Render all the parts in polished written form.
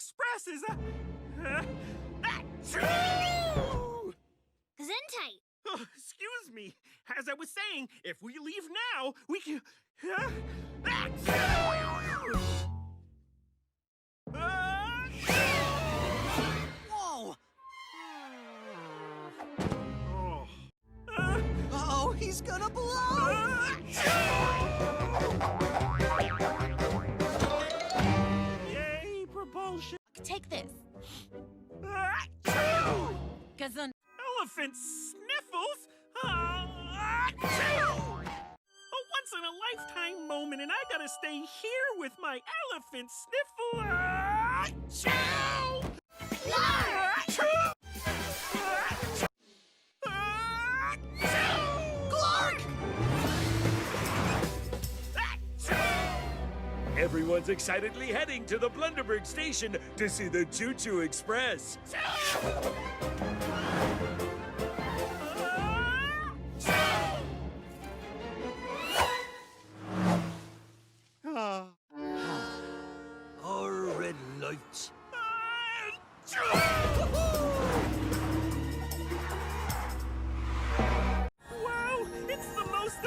Express is Gesundheit. Oh, excuse me. As I was saying, if we leave now, we can... Whoa! Oh. Uh-oh, he's gonna blow! Yay, propulsion! Take this. Gesundheit. Elephant sniffles? A once-in-a-lifetime moment, and I gotta stay here with my elephant sniffle. Clark! Everyone's excitedly heading to the Blunderburg station to see the Choo Choo Express. Our red lights. Wow, it's the most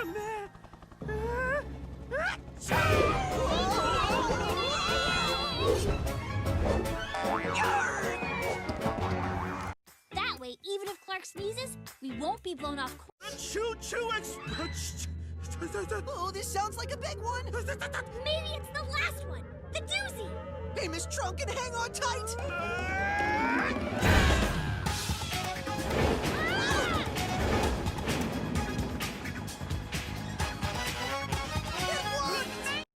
That way, even if Clark sneezes, we won't be blown off course. The Choo Choo Express. Oh, this sounds like a big one! Maybe it's the last one, the doozy. Hey, Miss Trunkin, hang on tight!